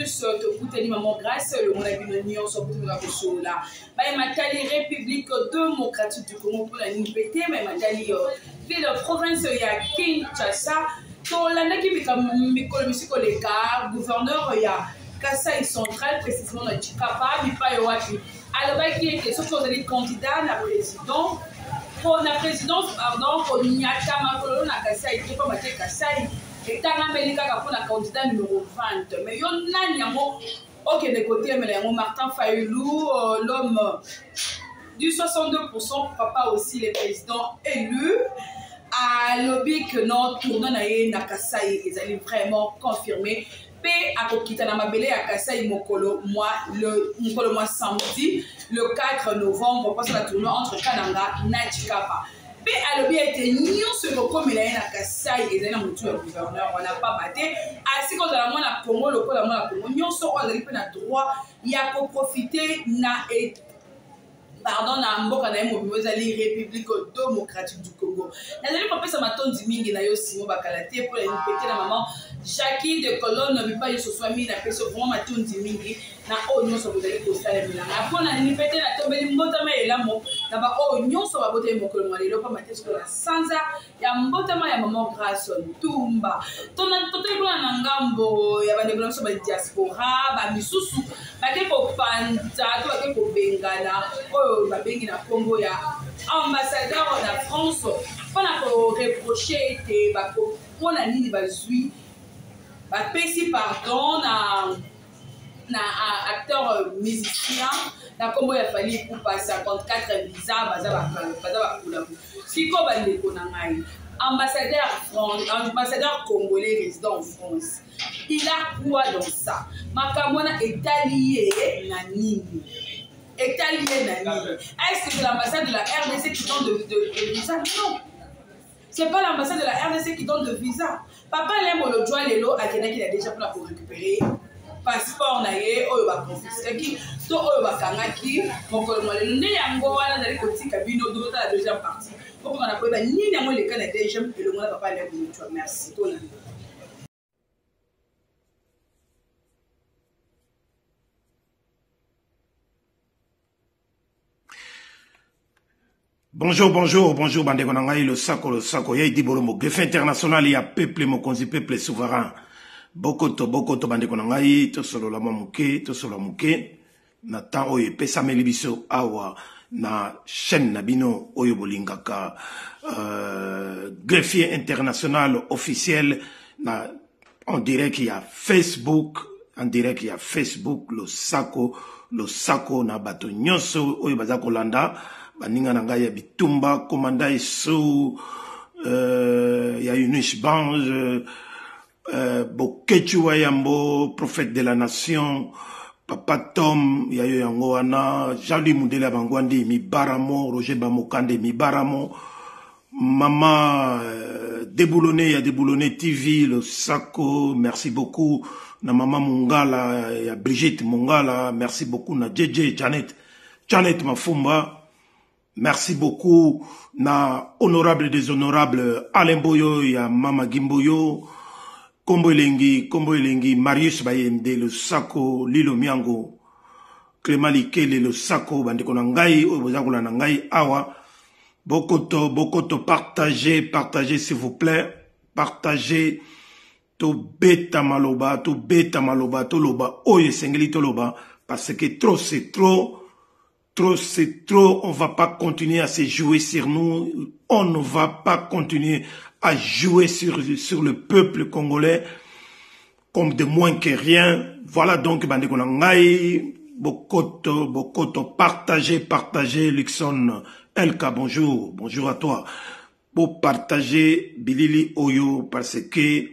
juste te goûter maman grâce le monde a bien union sur tout la chose là. Mais matali République démocratique du Congo pour la NIPT mais matali ville province ya Kinshasa. Dans l'année qui mikolo les gars gouverneur ya Kasai central précisément na Chikapa bipa yowapi. Alors qui est question que vous allez candidat à président. Pour la présidence, pardon, pour Nyata Makolo na Kasai, qui est pas Maté Kasai, et Tana Melika pour la candidat numéro 20. Mais yon n'a nyamo, ok, des côtés, mais il Martin Fayoulou, l'homme du 62%, papa aussi, les présidents élus. À lobby que non, tournant na Kasai, ils allaient vraiment confirmer. P à Kokita na Mabele à Kasai Mokolo, moi, samedi, le 4 novembre, on passe la tournée entre Kananga et Chikapa. P à lobby a été nion sur le comme il a Kasai et il a un gouverneur, on n'a pas battu. Ainsi qu'on a la Congo, le Congo, la Congo, nion sur le droit, il y a qu'à profiter na et pardon, na mboka na yemo bimozali République démocratique du Congo. Nazali papa sa matondi mingi na yo simo bakalate pour la péter la maman Jackie de Colonne bipa yo soit mi na peso vraiment matondi mingi na o nyonso bozali ko sala milanga. Pona ni péter na tombeli mbota ma elamo na ba o nyonso ba bote mokolo ma lelo pa mateso la sanza ya mbota ma ya maman Grâce Tumba. Tona tote kuna na ngambo ya bande blanso ba diaspora ba misusu ba ke ko panta to ba ke ko bengana o babengi na Congo ya ambassadeur de France pour reprocher te bako pona nini bazui ba pesi pardon na acteur musicien na Congo ya fali pour passer 54 visa baza ba kula siko ba ndeko na ngai ambassadeur congolais résident en France. Il a quoi dans ça? Makamona est allié na nini? Est allié na nini? Est-ce que c'est l'ambassade de la RDC qui donne de visa? Non. C'est pas l'ambassade de la RDC qui donne de visa. Papa l'aime le joie lelo à quelqu'un qui a déjà pour récupérer passeport naie oyo ba confisquer to oyo ba kangaki mokolo mwale ne yango wana dali kotika bino do la deuxième partie. Pour qu'on a pas ni yango le cas na deuxième et le monde papa l'aime le joie. Merci to na. Bonjour, bandeko na ngai, le sako, y'a dit bolomo, greffe international, y'a peuple, mokonzi, peuple souverain. Bokoto, bandeko na ngai, to solo la mouke, na tan oye, pesa melibiso, awa, na chaîne nabino, oyo bolingaka, greffier international officiel, na, en direct, il y a Facebook, le sako, na bato nyonso, oyo bazako landa, baninga na ngai ya bitumba komanda isu ya Yunus Bange Bokechu Yambo prophète de la nation Papa Tom ya yo yango wana Jean-Louis Mundele Bangwandi Mibaramo Roger Bamokande Mibaramo Maman Déboulonné ya Déboulonné TV le Sako merci beaucoup na Maman Mungala ya Brigitte Mungala merci beaucoup na JJ Janet Mafumba. Merci beaucoup na honorable déshonorable Alain Boyo ya Mama Gimboyo Kombo Elengi Marius Bayende le Sako Lilo Miango Clément Likele le Sako bandeko na ngai oyo bozakola na ngai awa bokoto partagez s'il vous plaît partagez to beta maloba to loba oyo sengeli to loba parce que trop c'est trop. C'est trop, on va pas continuer à se jouer sur nous, on ne va pas continuer à jouer sur le peuple congolais comme de moins que rien. Voilà donc, bandeko na ngai, bokoto, partagez, Luxon, Elka, bonjour à toi. Pour partager Bilili Oyo, parce que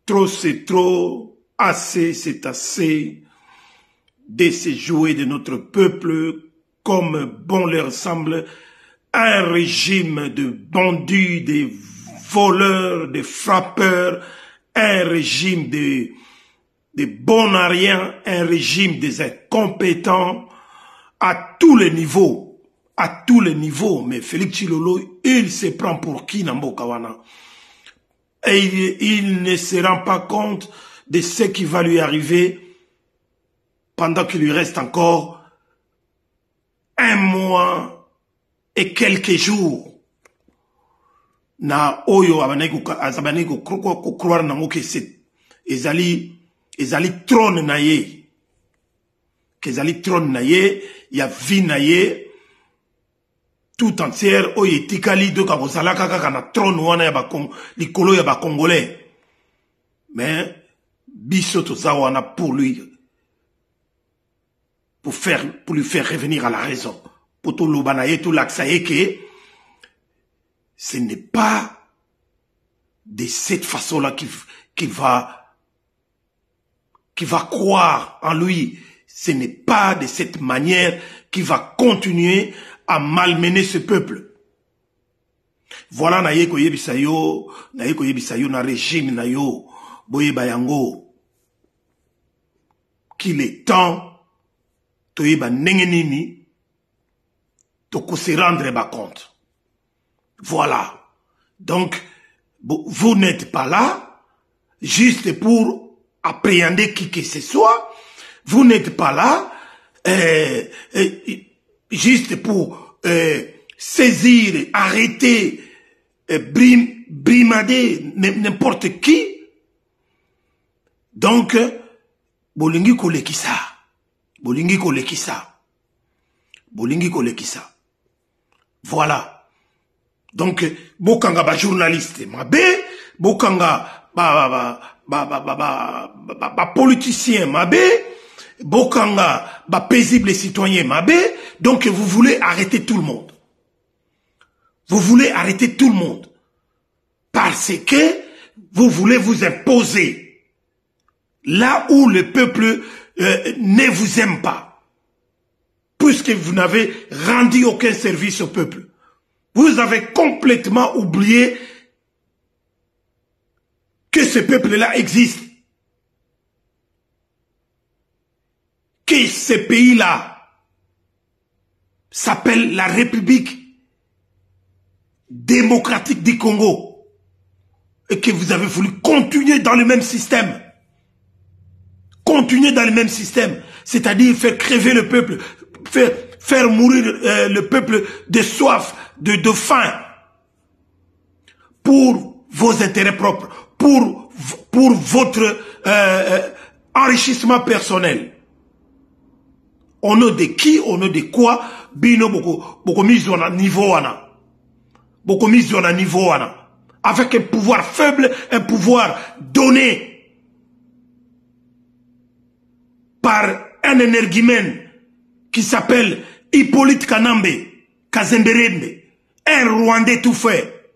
trop c'est trop, assez c'est assez, de se jouer de notre peuple, comme bon leur semble, un régime de bandits, de voleurs, de frappeurs, un régime de bonariens, un régime des incompétents à tous les niveaux. Mais Félix Tshilolo, il se prend pour qui Namboka wana? Et il ne se rend pas compte de ce qui va lui arriver pendant qu'il lui reste encore 1 mois et quelques jours. Na oyo azabane ko croire nango que c'est ezali trône na ye, que ezali trône na ye, ya vie na ye tout entière oyo etikali do ka kozala kaka na trône wana ya ba likolo ya ba congolais. Mais biso toza wana pour lui faire revenir à la raison, pour tout lobana ye tout l'axa que ce n'est pas de cette façon-là qu'il va croire en lui. Ce n'est pas de cette manière qu'il va continuer à malmener ce peuple. Voilà na ye koyebisa yo na régime na yo boyeba yango qu'il est temps toyeba ndenge nini toko se rendre ba compte. Voilà. Donc, vous n'êtes pas là juste pour appréhender qui que ce soit. Vous n'êtes pas là juste pour saisir, arrêter, brimader n'importe qui. Donc, bolingi kolekisa. Bolingi kolekisa. Bolingi kolekisa. Voilà. Donc, bokanga ba journaliste mabe, bokanga ba politicien mabe, bokanga ba paisible citoyen mabe. Donc, vous voulez arrêter tout le monde. Vous voulez arrêter tout le monde. Parce que vous voulez vous imposer là où le peuple ne vous aime pas. Puisque vous n'avez rendu aucun service au peuple. Vous avez complètement oublié que ce peuple-là existe. Que ce pays-là s'appelle la République démocratique du Congo. Et que vous avez voulu continuer dans le même système. Continuer dans le même système. C'est-à-dire faire crever le peuple. Faire mourir le peuple de soif, de faim, pour vos intérêts propres, pour votre enrichissement personnel. Au nom de qui, au nom de quoi, bino boko mise à niveau wana, boko mise à niveau wana, avec un pouvoir faible, un pouvoir donné par un énergumène qui s'appelle Hippolyte Kanambe, Kazemberende, un Rwandais tout fait.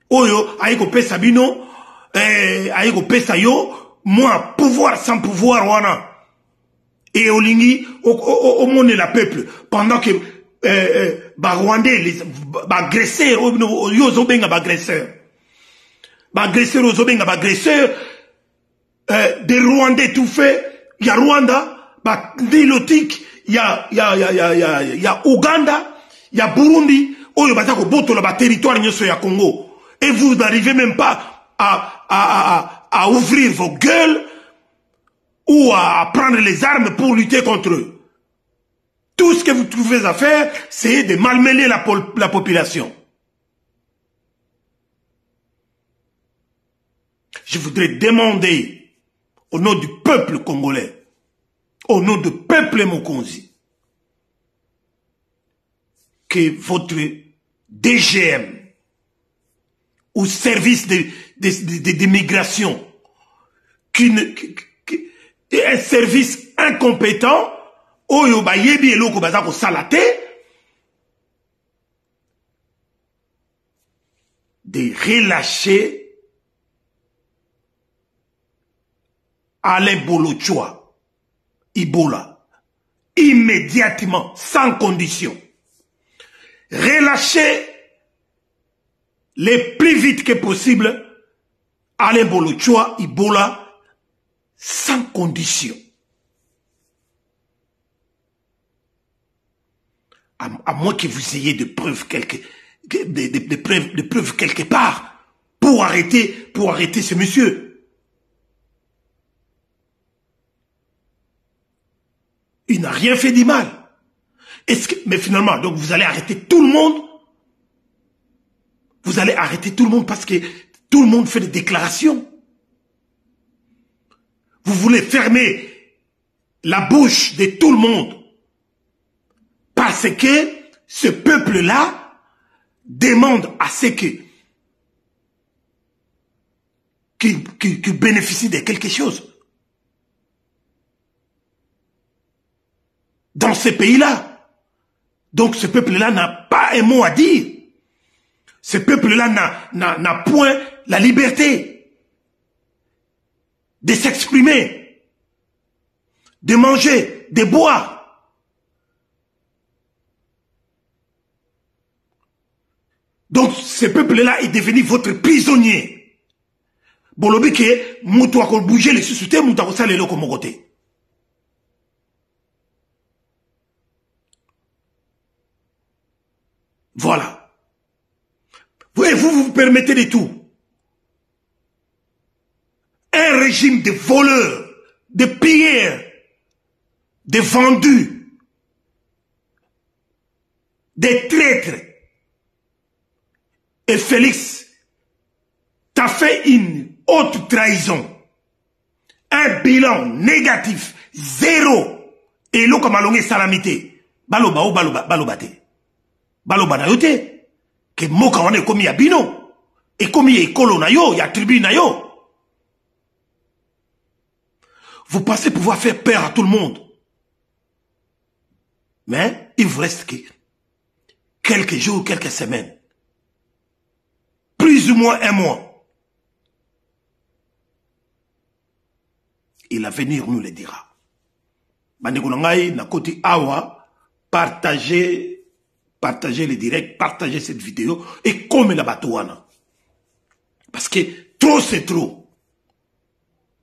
Oyo, aïko pesa bino, aïko pesa yo, moi, pouvoir sans pouvoir, wana. Et olingi, au monde la peuple, pendant que, ba Rwandais, ba agresseurs, yo zobenga ba agresseurs. Ba agresseurs, yo zobenga ba agresseurs, des Rwandais tout fait, y a Rwanda, ba nilotique, il y a Ouganda, il y a Burundi, oyo batako boto la territoire nyoso ya Congo. Et vous n'arrivez même pas à ouvrir vos gueules ou à prendre les armes pour lutter contre eux. Tout ce que vous trouvez à faire, c'est de malmener la population. Je voudrais demander au nom du peuple congolais, au nom du peuple Mokonzi, que votre DGM ou service de migration, un service incompétent, oyo ba yebi eloko bazako salate, de relâcher Alain Bolochoa, Ibola, immédiatement, sans condition. Relâchez le plus vite que possible Alain Bolochoa, Ibola, sans condition. À moins que vous ayez des preuves preuves quelque part pour arrêter ce monsieur. Il n'a rien fait de mal. Mais finalement, donc vous allez arrêter tout le monde. Vous allez arrêter tout le monde parce que tout le monde fait des déclarations. Vous voulez fermer la bouche de tout le monde parce que ce peuple-là demande à ce qu'il bénéficie de quelque chose. Dans ces pays-là. Donc ce peuple-là n'a pas un mot à dire. Ce peuple-là n'a point la liberté de s'exprimer, de manger, de boire. Donc ce peuple-là est devenu votre prisonnier. Bolobi ke mutu akol bouger les sous-soutés, mutu akol salelo comme côté. Voilà. Et vous permettez de tout. Un régime de voleurs, de pilleurs, de vendus, de traîtres. Et Félix, t'as fait une haute trahison. Un bilan négatif, 0. Et l'eau comme allongé salamité. Baloba ou balobate. Baloba na yote. Que moka wane komi ya bino. Et komi ya ikolo na yo, ya tribu na yo. Vous pensez pouvoir faire peur à tout le monde. Mais il vous reste que quelques jours, quelques semaines. Plus ou moins un mois. Et l'avenir nous le dira. Bandekunangai, na koti awa, partagez le direct, partagez cette vidéo et comme la batouana. Parce que trop c'est trop.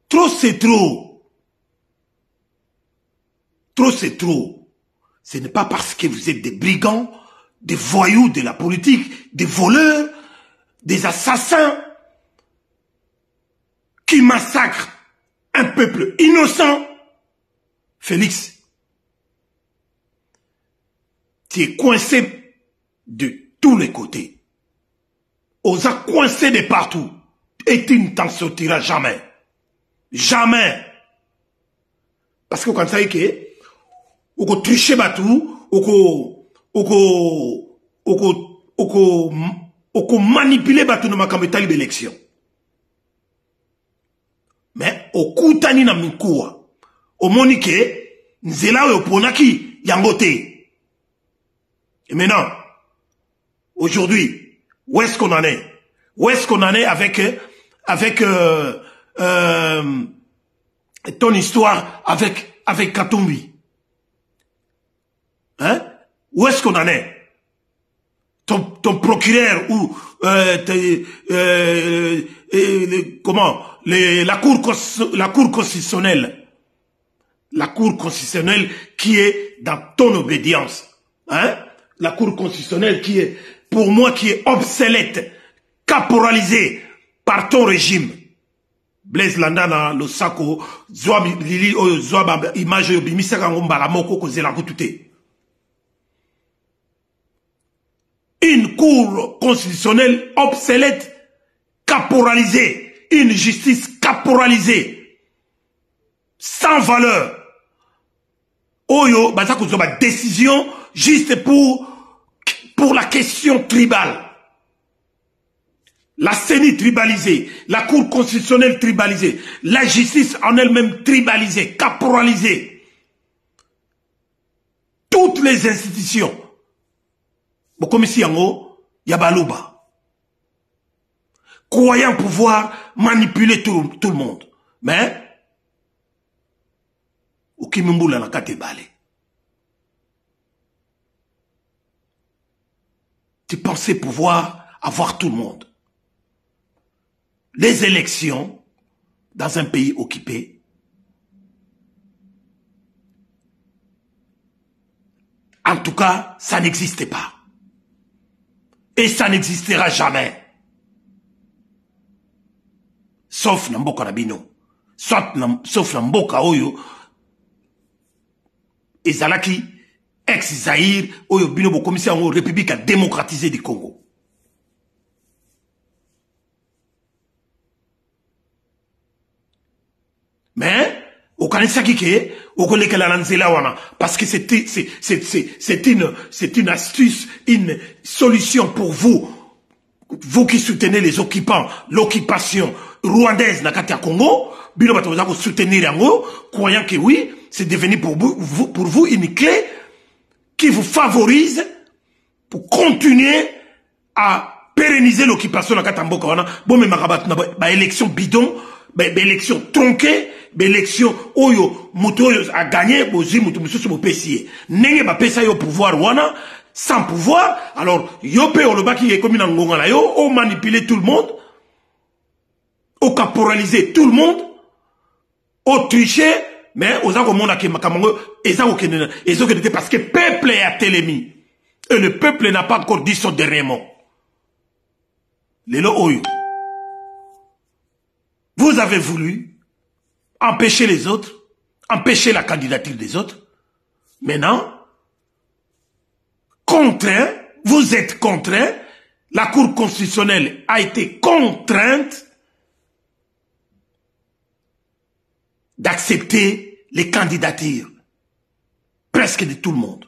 Trop c'est trop. Trop c'est trop. Ce n'est pas parce que vous êtes des brigands, des voyous de la politique, des voleurs, des assassins qui massacrent un peuple innocent. Félix, tu es coincé de tous les côtés. Osa coincé de partout. Et tu ne t'en sortiras jamais. Jamais. Parce que quand ça y est, on peut tricher batou, on peut manipuler batou dans ma campagne d'élection. Mais au koutani na mikoua, au monique, nzela yo ponaki yangote. Et maintenant, aujourd'hui, où est-ce qu'on en est? Où est-ce qu'on en est avec ton histoire avec Katumbi? Hein? Où est-ce qu'on en est? Ton procureur ou la cour constitutionnelle. La cour constitutionnelle qui est dans ton obédience. Hein? La cour constitutionnelle qui est, pour moi, qui est obsolète, caporalisée par ton régime. Blaise Landana, le Sako, Lili, Zoab, image, Bimisaka, Ngombala, Moko, Kozela, Koutouté. Une cour constitutionnelle obsolète, caporalisée. Une justice caporalisée. Sans valeur. Oyo, bah ça ma décision juste pour la question tribale. La CENI tribalisée, la Cour constitutionnelle tribalisée, la justice en elle-même tribalisée, caporalisée. Toutes les institutions. Bon, comme ici en haut, Yabalouba. Croyant pouvoir manipuler tout le monde. Mais, Okimumboula na kate balé. Tu pensais pouvoir avoir tout le monde. Les élections dans un pays occupé, en tout cas, ça n'existait pas. Et ça n'existera jamais. Sauf Namboka Nabino. Sauf Namboka Oyo. ezalaki ex-Zaïre, oyo bino bo commission en République a démocratisé du Congo. Mais, au Kanisaki ke, au Koleke la Lanzela wana, parce que c'est une astuce, une solution pour vous, vous qui soutenez les occupants, l'occupation rwandaise na kati ya Congo, bino bato vous soutenir yango, croyant que oui, c'est devenu pour vous une clé qui vous favorise pour continuer à pérenniser l'occupation de la Katamboka. Bon, mais ma élection bidon, élection tronquée, élection oyo, moto a gagné, bozi, moto monsieur mo pesier. Nenge ba pesa yo pouvoir wana, sans pouvoir, alors, yo pe oloba qui est comme une angonga la yo, o manipuler tout le monde, o caporaliser tout le monde, o tricher, mais aux gens monde qui makamongo, parce que le peuple est à télémi. Et le peuple n'a pas encore dit son dernier mot. Lelo oyo. Vous avez voulu empêcher les autres, empêcher la candidature des autres. Maintenant, contraint, vous êtes contraint, la Cour constitutionnelle a été contrainte d'accepter les candidatures presque de tout le monde.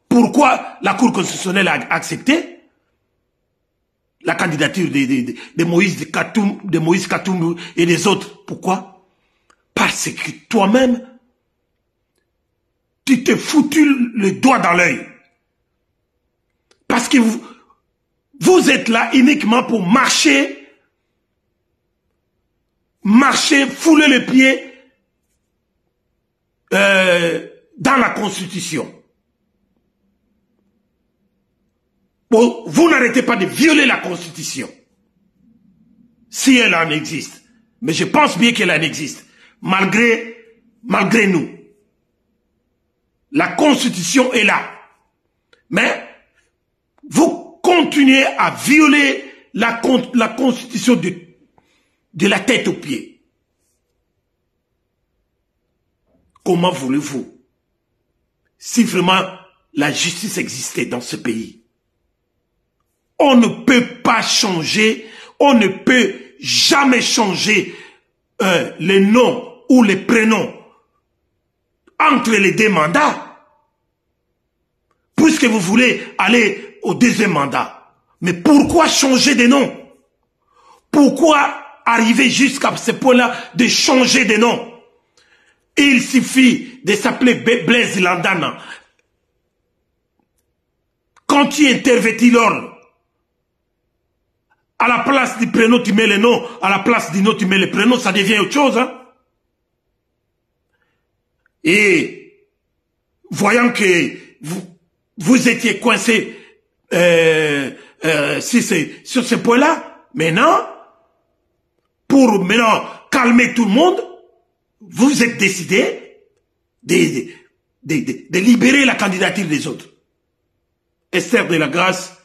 Pourquoi la Cour constitutionnelle a accepté la candidature de Moïse Katumbi et des autres? Pourquoi? Parce que toi-même, tu t'es foutu le doigt dans l'œil. Parce que vous êtes là uniquement pour marcher, fouler les pieds dans la Constitution. Bon, vous n'arrêtez pas de violer la Constitution. Si elle en existe. Mais je pense bien qu'elle en existe. Malgré nous. La Constitution est là. Mais vous continuez à violer la Constitution de la tête aux pieds. Comment voulez-vous, si vraiment la justice existait dans ce pays? On ne peut pas changer, on ne peut jamais changer les noms ou les prénoms entre les deux mandats, puisque vous voulez aller au deuxième mandat. Mais pourquoi changer de nom? Pourquoi arriver jusqu'à ce point-là de changer de nom? Il suffit de s'appeler Blaise Landana. Quand tu intervertis l'ordre, à la place du prénom, tu mets le nom. À la place du nom, tu mets le prénom. Ça devient autre chose. Hein? Et voyant que vous étiez coincé sur ce point-là, maintenant, pour maintenant calmer tout le monde, vous êtes décidé de libérer la candidature des autres. Esther de la Grâce,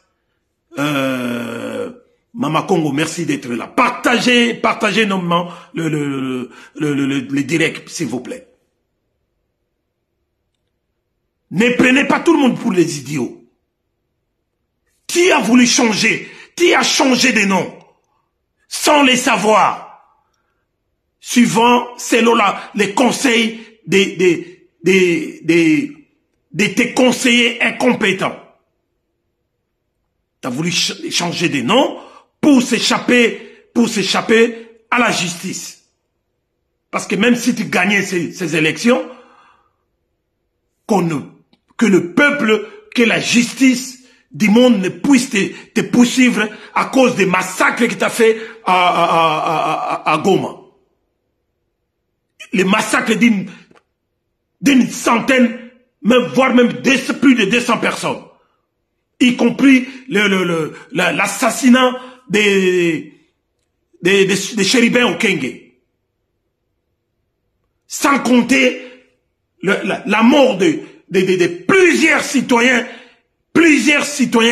Mama Congo, merci d'être là. Partagez nommément le direct, s'il vous plaît. Ne prenez pas tout le monde pour les idiots. Qui a voulu changer? Qui a changé de nom? Sans les savoir. Suivant, selon les conseils de tes conseillers incompétents. Tu as voulu changer de nom pour s'échapper à la justice. Parce que même si tu gagnais ces élections, que le peuple, que la justice du monde ne puisse te poursuivre à cause des massacres que tu as fait à Goma. Les massacres d'une centaine, voire même plus de 200 personnes. Y compris l'assassinat des chérubins au Kenge. Sans compter la mort de plusieurs citoyens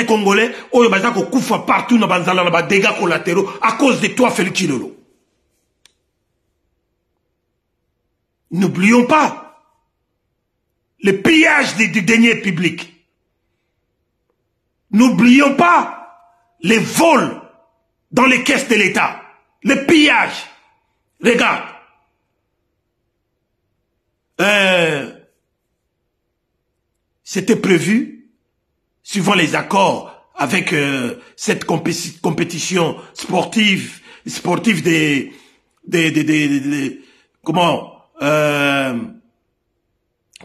congolais, oyo bazako kufa partout dans banzala na ba dégâts collatéraux à cause de toi, Félix Chilolo. N'oublions pas le pillage du denier public. N'oublions pas les vols dans les caisses de l'État. Le pillage. Regarde. C'était prévu, suivant les accords avec cette compétition sportive des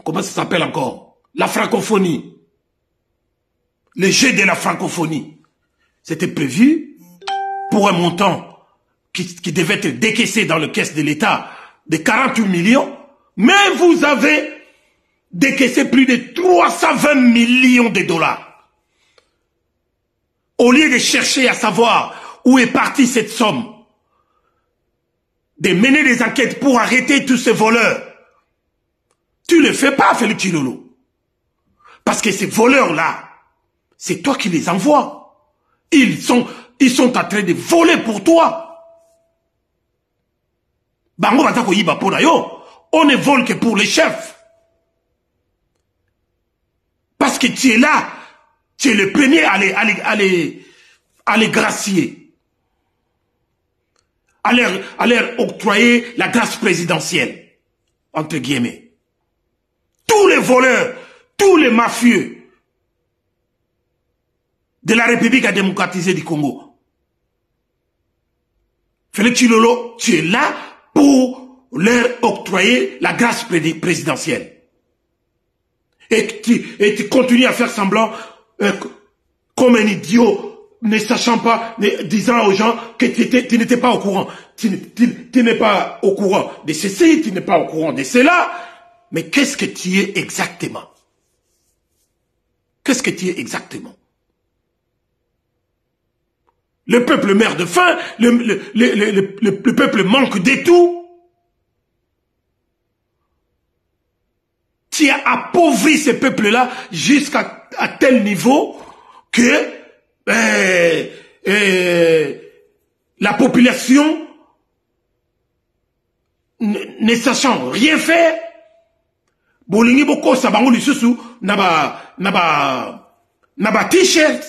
comment ça s'appelle encore? La francophonie. Le jeu de la francophonie. C'était prévu pour un montant qui devait être décaissé dans le caisse de l'État de 48 millions, mais vous avez décaissé plus de 320 millions de dollars. Au lieu de chercher à savoir où est partie cette somme, de mener des enquêtes pour arrêter tous ces voleurs, tu ne le fais pas, Félix Tshilolo. Parce que ces voleurs-là, c'est toi qui les envoies. Ils sont en train de voler pour toi. Bango batako yiba pona yo. On ne vole que pour les chefs. Parce que tu es là, tu es le premier à les gracier. À leur octroyer la grâce présidentielle. Entre guillemets. Tous les voleurs, tous les mafieux de la République démocratisée du Congo. Félix Tshilolo, tu es là pour leur octroyer la grâce présidentielle. Et tu continues à faire semblant comme un idiot, ne sachant pas, disant aux gens que tu n'étais pas au courant. Tu n'es pas au courant de ceci, tu n'es pas au courant de cela. Mais qu'est-ce que tu es exactement? Qu'est-ce que tu es exactement? Le peuple meurt de faim, le peuple manque de tout. Tu as appauvri ce peuple-là jusqu'à tel niveau que la population, ne sachant rien faire, bolingi boko sabango lisusu naba t-shirt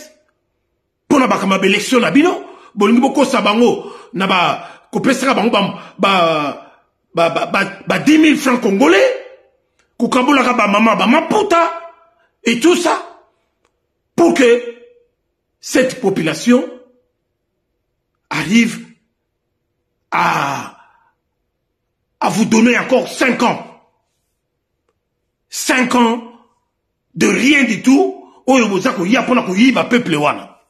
pour na bakama élection na bino bolingi boko sabango naba kopesera bango ba 10 000 francs congolais kukambola ka ba mama ba maputa et tout ça pour que cette population arrive à vous donner encore 5 ans. 5 ans de rien du tout. Oyo bozako ya pona ko yiba peuple wana.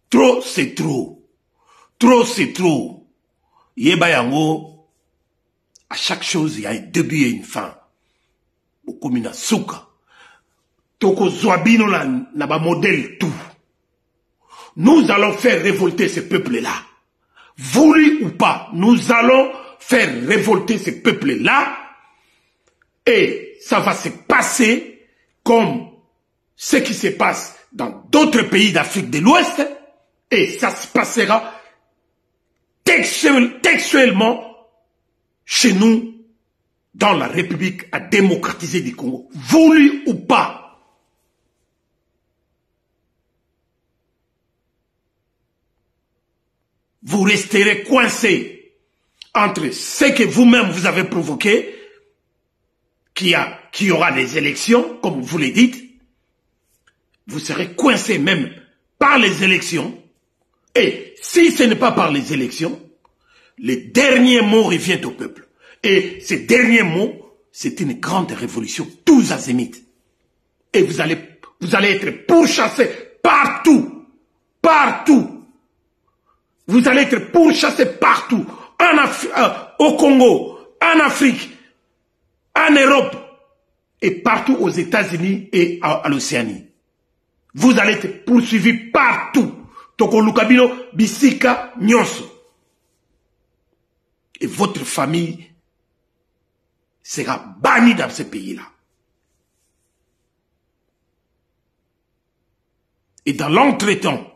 Trop c'est trop. Trop c'est trop. Yeba yango, à chaque chose il y a un début et une fin. Bokomina suka. Toko zwabino na ba modèle tout. Nous allons faire révolter ce peuple-là. Voulu ou pas, nous allons faire révolter ce peuple-là. Et ça va se passer comme ce qui se passe dans d'autres pays d'Afrique de l'Ouest. Et ça se passera textuellement chez nous, dans la République démocratisée du Congo. Voulu ou pas. Vous resterez coincés entre ce que vous-même vous avez provoqué, qu'il y aura des élections, comme vous le dites. Vous serez coincés même par les élections. Et si ce n'est pas par les élections, le dernier mot revient au peuple. Et ce dernier mot, c'est une grande révolution, tous azimuts. Et vous allez être pourchassés partout. Partout. Vous allez être pourchassés partout. Au Congo, en Afrique, en Europe, et partout aux États-Unis et à l'Océanie. Vous allez être poursuivis partout. Toko Lukabino, Bisika, Nyonso. Et votre famille sera bannie dans ce pays-là. Et dans l'entretemps,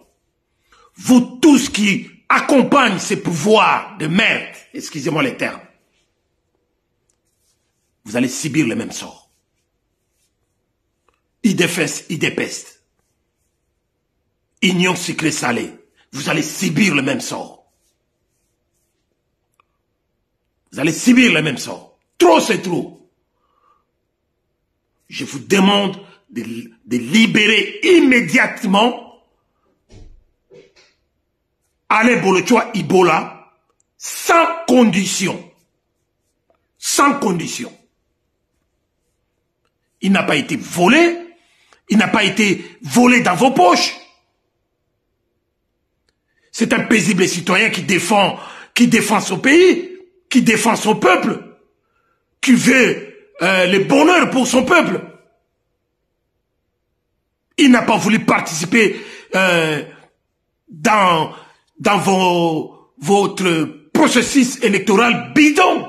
vous tous qui accompagne ces pouvoirs de merde, excusez-moi les termes, vous allez subir le même sort. IDFS, IDPEST, Union sucrée salée, vous allez subir le même sort. Vous allez subir le même sort. Trop c'est trop. Je vous demande de libérer immédiatement Alain Bolochoa Ibola sans condition. Sans condition. Il n'a pas été volé. Il n'a pas été volé dans vos poches. C'est un paisible citoyen qui défend son pays, qui défend son peuple, qui veut le bonheur pour son peuple. Il n'a pas voulu participer dans votre processus électoral bidon.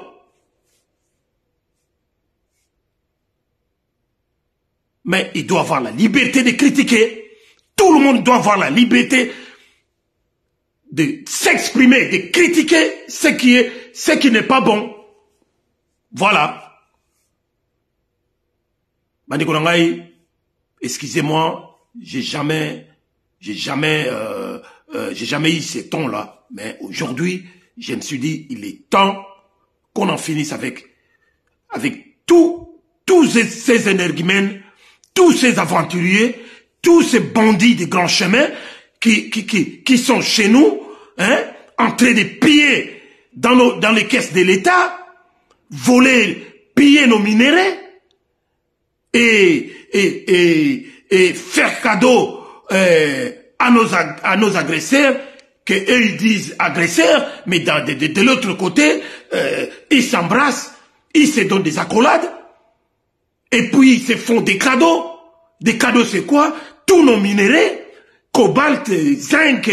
Mais il doit avoir la liberté de critiquer. Tout le monde doit avoir la liberté de s'exprimer, de critiquer ce qui n'est pas bon. Voilà. Excusez-moi, j'ai jamais eu ces tons-là, mais aujourd'hui, je me suis dit, il est temps qu'on en finisse avec tous ces énergumènes, tous ces aventuriers, tous ces bandits de grands chemins qui sont chez nous, hein, en train de piller dans les caisses de l'État, voler, piller nos minéraux et faire cadeau à nos agresseurs, que eux ils disent agresseurs, mais de l'autre côté, ils s'embrassent, ils se donnent des accolades, et puis ils se font des cadeaux. Des cadeaux c'est quoi? Tous nos minéraux, cobalt, zinc,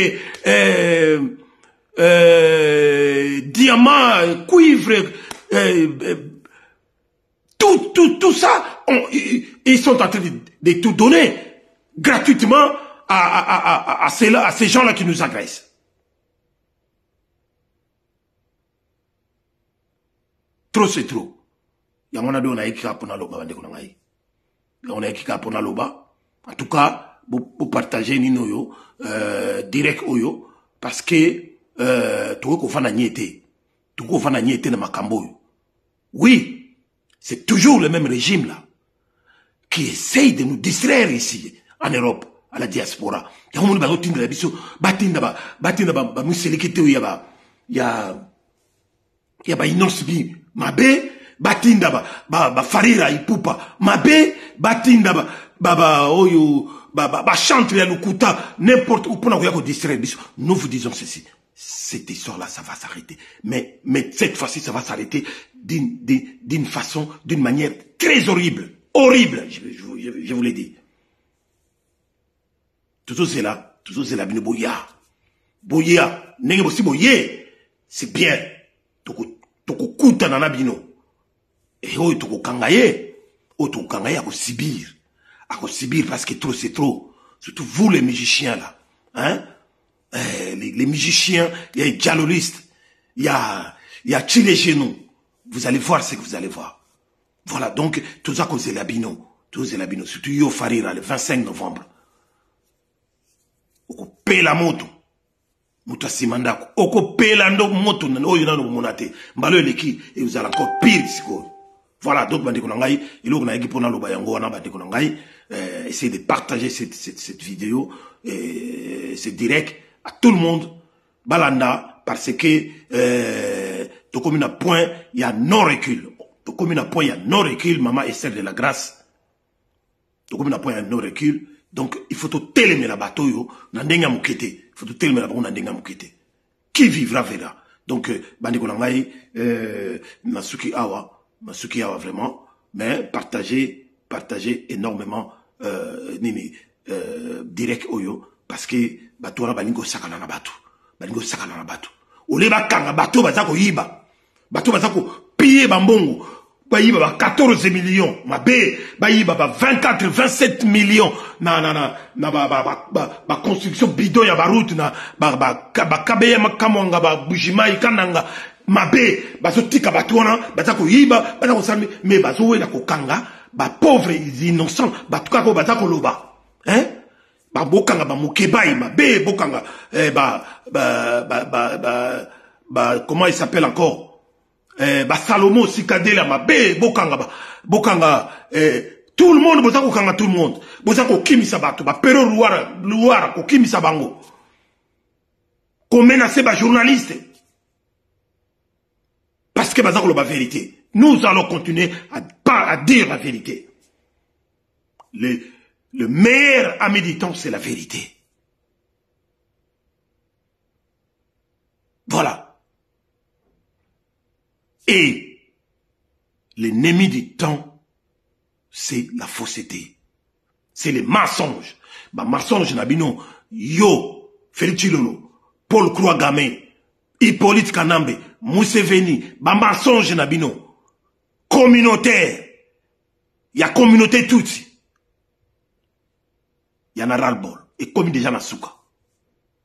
diamant, cuivre, tout ça, ils sont en train de tout donner gratuitement à ces gens-là qui nous agressent. Trop c'est trop. Yamona do na ekika pona loba bande kuna ngai. On a ekika pona loba. En tout cas, pour partager nino yo direct oyo parce que toko fana niete. Toko fana niete na makambo yo. Oui, c'est toujours le même régime là qui essaye de nous distraire ici en Europe, à la diaspora. Ya homoni ba tinda biso, batinda ba muselikete ya ba inosbi mabe batinda ba farira ipupa mabe batinda ba oyo ba chantre ya lukuta n'importe où pour n'avoir distraire biso. Nous vous disons ceci, cette histoire là ça va s'arrêter, mais cette fois-ci ça va s'arrêter d'une façon, d'une manière très horrible, je vous l'ai dit. Tout c'est là bino boya nenge bosi boye, c'est bien toko kuta na bino et oyo toko kangaye à subir parce que trop c'est trop, surtout vous les musiciens là, hein, les musiciens, il y a les dialogistes, il y a Chile chez nous, vous allez voir ce que vous allez voir. Voilà, donc tout ça c'est l'abino, surtout Yo Farira le 25 novembre. Oko pe la moto muta simandako oko pe la ndo moto oyo nano monate mbalo eleki et vous allez encore pire siko. Voilà, donc bandeko nangai iloko na yeki pona loba yango wana bandeko nangai, essayez de partager cette vidéo, c'est direct à tout le monde balanda parce que to comme un point il y a non recul, to comme un point il y a non recul. Maman Esther de la Grâce, to comme un point il y a non recul. Donc, il faut tout télémer la bateau, yo, nandenga mukete. Il faut tout télémer la bateau, nandenga mukete. Qui vivra verra. Donc, bandeko nangai, Masuki Awa, vraiment. Mais, partagez énormément, direct oyo. Parce que, bateau na balingo sakana na bateau. Ole bakanga bateau bazako yiba. Bateau bazako piller bambongo. Bayiba 14 millions, ma B, Bayiba 24, 27 millions, ba construction bidon ya route na ba kabeya makamwanga ba bujima ikananga ma B, bazotika batwana, batako yiba, batako sami, mais bazowe na kokanga, ba pauvres innocents, batukako batako loba, hein? Ba bokanga ba mukebai, ma B, bokanga, comment il s'appelle encore? Salomo Sikadela Mabe Bokanga tout le monde bozako kanga tout le monde bozako kimisa bato ba pero luara ko kimisa bango ko menacer ba journaliste parce que bazako la vérité. Nous allons continuer à dire la vérité. Le meilleur ami du temps, c'est la vérité. Voilà. Et l'ennemi du temps, c'est la fausseté. C'est les mensonges. Bah, mensonge nabino, yo, Félix Tshilolo, Paul Kouagame, Hippolyte Kanambe, Museveni, bah, mensonge nabino, communautaire. Il y a communauté toute. Il y en a ras-le-bol. Et comme déjà na souka.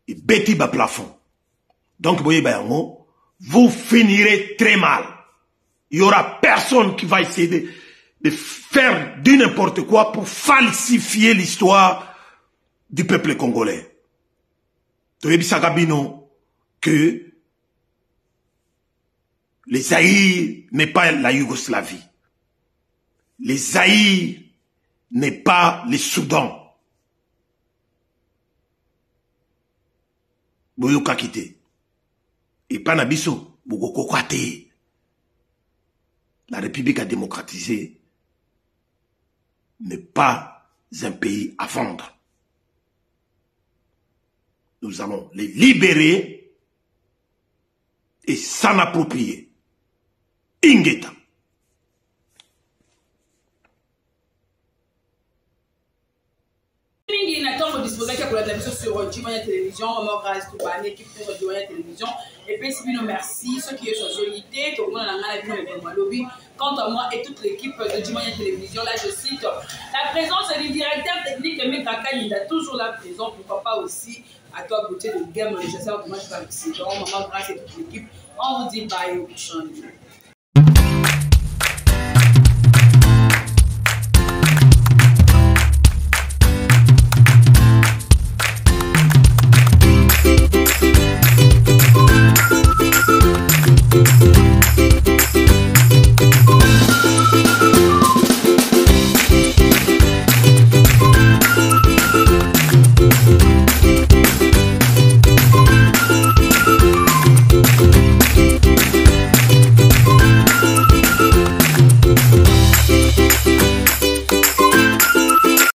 Et bêti bas plafond. Donc, vous voyez, vous finirez très mal. Il n'y aura personne qui va essayer de faire du n'importe quoi pour falsifier l'histoire du peuple congolais. Toyebi Sagabino que les Zaïre n'est pas la Yougoslavie. Les Zaïre n'est pas les Soudan. Boyoka kite. Et pas nabiso, Bogoko Kwate. La République a démocratisé n'est pas un pays à vendre. Nous allons les libérer et s'en approprier. Ingeta. Sur Djimanya Télévision, on grâce tout par l'équipe de Djimanya Télévision. Et puis, si nous merci, ceux qui sont solidaires, tout le monde a un lobby. Quant à moi et toute l'équipe de Djimanya Télévision, là je cite la présence du directeur technique de Mekaka, il a toujours la présence, pourquoi pas aussi à toi, côté de Game, je sais pas comment je vais ici. Donc, maman, grâce à toute l'équipe, on vous dit bye au prochain.